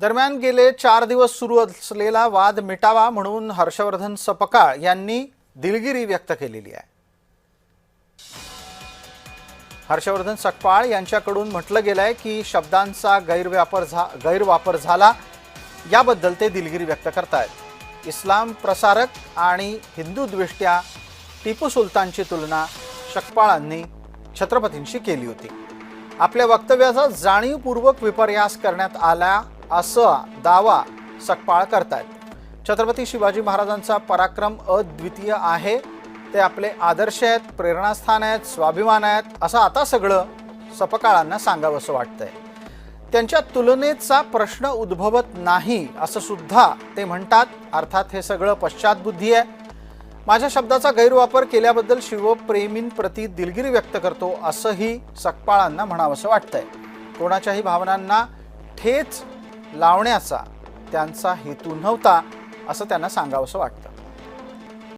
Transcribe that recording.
दरम्यान गेले 4 दिवस सुरू असलेला वाद मिटावा म्हणून हर्षवर्धन सपकाळ यांनी दिलगिरी व्यक्त केलेली आहे। हर्षवर्धन सपकाळ यांच्याकडून म्हटलं गेलंय की शब्दांचा गैरवापर झाला, याबद्दल ते दिलगिरी व्यक्त करतायत। इस्लाम प्रसारक आणि हिंदू दृष्ट्या टिपू सुलतानची तुलना सपकाळांनी छत्रपतींशी केली होती। आपल्या वक्तव्याचा जाणीवपूर्वक विपर्यास करण्यात आला असा दावा सपकाळ करतायत। छत्रपती शिवाजी महाराजांचा पराक्रम अद्वितीय आहे, ते आपले आदर्श आहेत, प्रेरणास्थान आहेत, स्वाभिमान आहेत, असं आता सगळं सपकाळांना सांगावंसं वाटतंय। त्यांच्या तुलनेचा प्रश्न उद्भवत नाही असं सुद्धा ते म्हणतात। अर्थात हे सगळं पश्चातबुद्धी आहे। माझ्या शब्दाचा गैरवापर केल्याबद्दल शिवप्रेमींप्रती दिलगिरी व्यक्त करतो असंही सपकाळांना म्हणावंसं वाटतंय। कोणाच्याही भावनांना ठेच लावण्याचा त्यांचा हेतू नव्हता असं त्यांना सांगावंसं वाटतं।